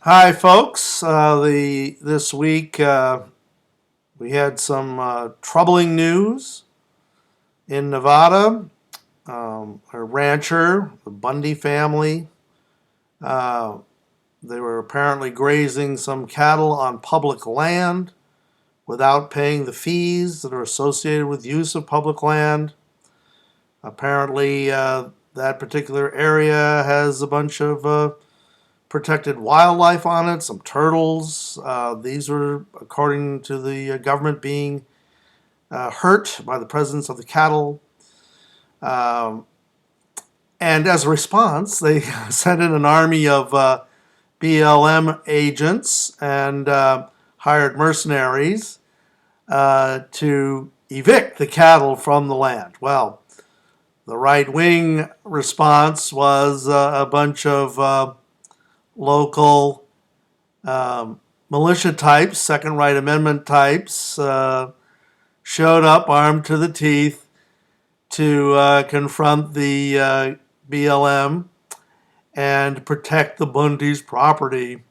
Hi, folks. This week we had some troubling news in Nevada. A rancher, the Bundy family, uh, they were apparently grazing some cattle on public land without paying the fees that are associated with use of public land. Apparently, that particular area has a bunch of protected wildlife on it, some turtles. These were, according to the government, being hurt by the presence of the cattle. Um, and as a response, they sent in an army of BLM agents and hired mercenaries to evict the cattle from the land. Well, the right-wing response was a bunch of local militia types, Second Right Amendment types, showed up armed to the teeth to confront the BLM and protect the Bundy's property,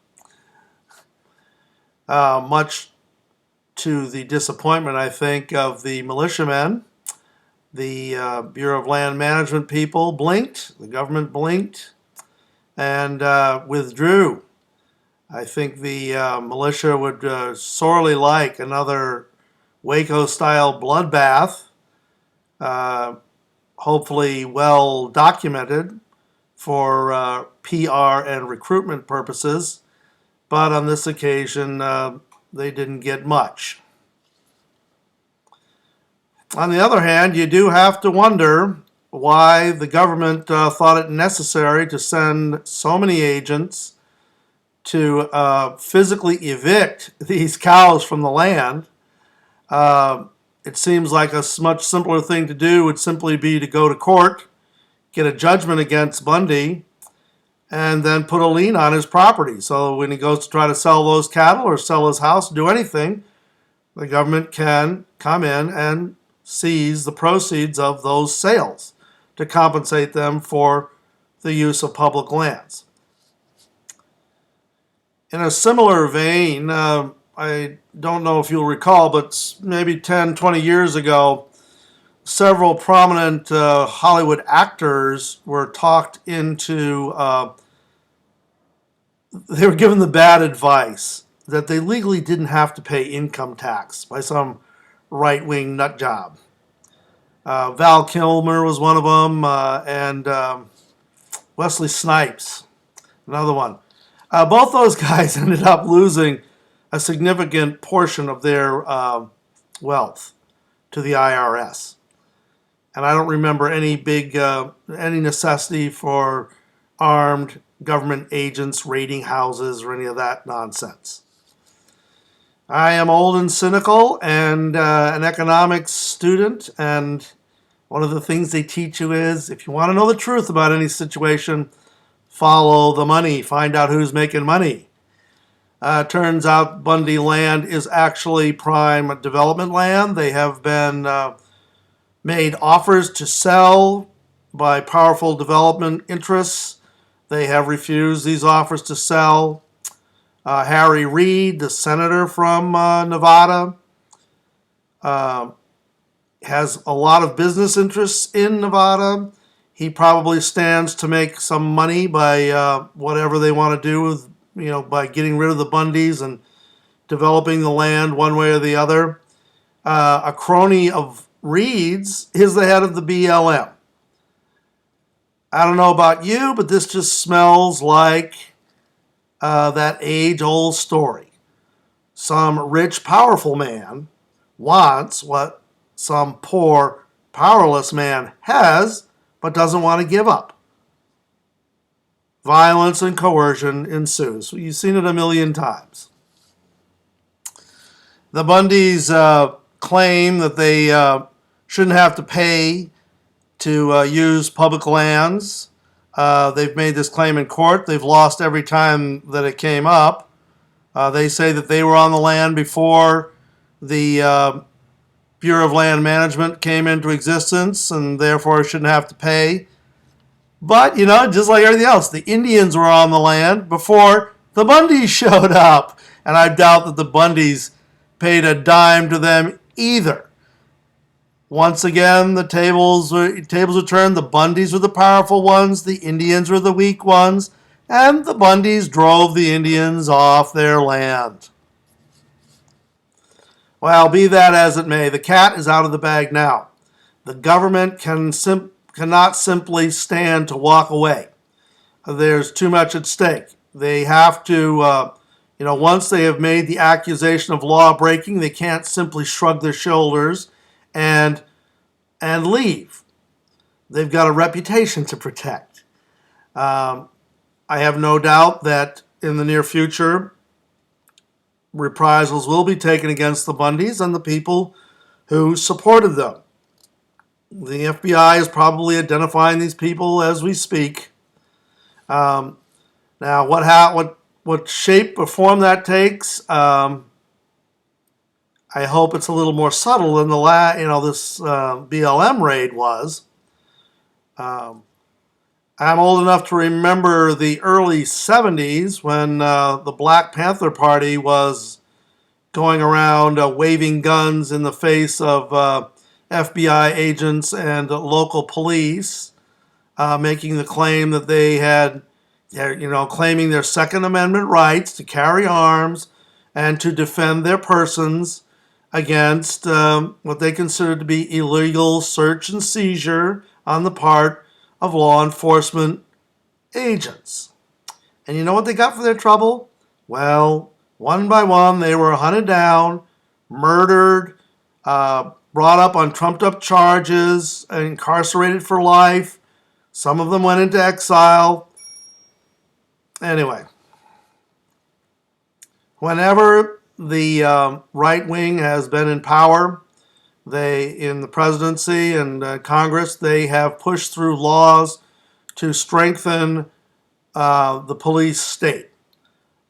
much to the disappointment, I think, of the militiamen. The Bureau of Land Management people blinked, the government blinked, and withdrew. I think the militia would sorely like another Waco-style bloodbath, hopefully well documented for PR and recruitment purposes, but on this occasion they didn't get much. On the other hand, you do have to wonder why the government thought it necessary to send so many agents to physically evict these cows from the land. It seems like a much simpler thing to do would simply be to go to court, get a judgment against Bundy, and then put a lien on his property. So when he goes to try to sell those cattle or sell his house, do anything, the government can come in and seize the proceeds of those sales to compensate them for the use of public lands. In a similar vein, I don't know if you'll recall, but maybe 10, 20 years ago, several prominent Hollywood actors were talked into, they were given the bad advice that they legally didn't have to pay income tax by some right-wing nut job. Val Kilmer was one of them, and Wesley Snipes, another one. Both those guys ended up losing a significant portion of their wealth to the IRS. And I don't remember any any necessity for armed government agents raiding houses or any of that nonsense. I am old and cynical and an economics student, and one of the things they teach you is if you want to know the truth about any situation, follow the money, find out who's making money. Turns out Bundy land is actually prime development land. They have been made offers to sell by powerful development interests. They have refused these offers to sell. Harry Reid, the senator from Nevada, has a lot of business interests in Nevada. He probably stands to make some money by whatever they want to do with, by getting rid of the Bundys and developing the land one way or the other. A crony of Reid's is the head of the BLM. I don't know about you, but this just smells like that age-old story. Some rich, powerful man wants what some poor, powerless man has, but doesn't want to give up. Violence and coercion ensues. You've seen it a million times. The Bundys claim that they shouldn't have to pay to use public lands. They've made this claim in court. They've lost every time that it came up. They say that they were on the land before the Bureau of Land Management came into existence and therefore shouldn't have to pay. But, just like everything else, the Indians were on the land before The Bundys showed up, and I doubt that the Bundys paid a dime to them either. Once again, the tables were turned. The Bundys were the powerful ones. The Indians were the weak ones. And the Bundys drove the Indians off their land. Well, be that as it may, the cat is out of the bag now. The government cannot simply stand to walk away. There's too much at stake. They have to, once they have made the accusation of law breaking, they can't simply shrug their shoulders and leave. They've got a reputation to protect. I have no doubt that in the near future, reprisals will be taken against the Bundys and the people who supported them. The FBI is probably identifying these people as we speak. Now, what shape or form that takes, I hope it's a little more subtle than this BLM raid was. I'm old enough to remember the early 70s when the Black Panther Party was going around waving guns in the face of FBI agents and local police, making the claim that they had, claiming their Second Amendment rights to carry arms and to defend their persons against what they considered to be illegal search and seizure on the part of law enforcement agents. And you know what they got for their trouble? Well, one by one, they were hunted down, murdered, brought up on trumped-up charges, incarcerated for life. Some of them went into exile. Anyway, whenever the right wing has been in power, in the presidency and Congress, they have pushed through laws to strengthen the police state.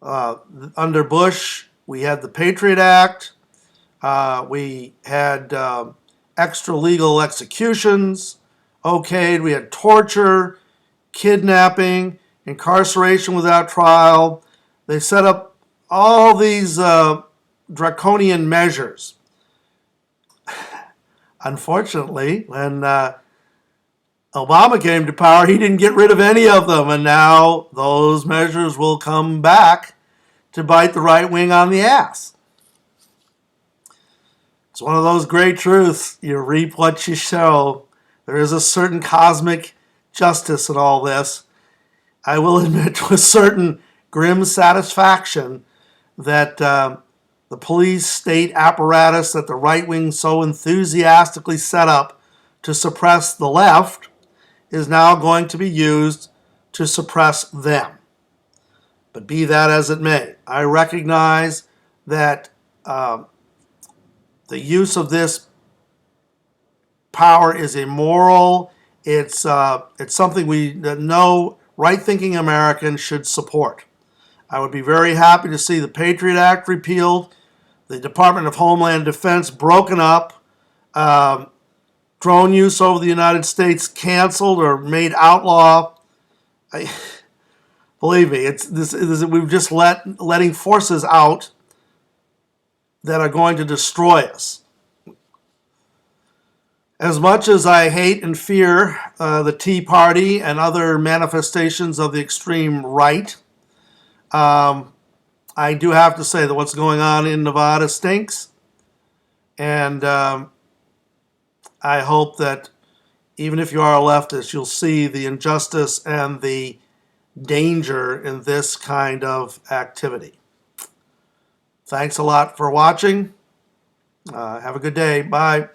Under Bush, we had the Patriot Act. We had extra legal executions okayed. We had torture, kidnapping, incarceration without trial. They set up all these draconian measures. Unfortunately, when Obama came to power, he didn't get rid of any of them, and now those measures will come back to bite the right wing on the ass. It's one of those great truths. You reap what you sow. There is a certain cosmic justice in all this. I will admit with certain grim satisfaction that the police state apparatus that the right wing so enthusiastically set up to suppress the left is now going to be used to suppress them. But be that as it may, I recognize that the use of this power is immoral. It's something that no right-thinking American should support. I would be very happy to see the Patriot Act repealed, the Department of Homeland Defense broken up, drone use over the United States canceled or made outlaw. Believe me, we've just letting forces out that are going to destroy us. As much as I hate and fear the Tea Party and other manifestations of the extreme right, I do have to say that what's going on in Nevada stinks. And I hope that even if you are a leftist, you'll see the injustice and the danger in this kind of activity. Thanks a lot for watching. Have a good day. Bye.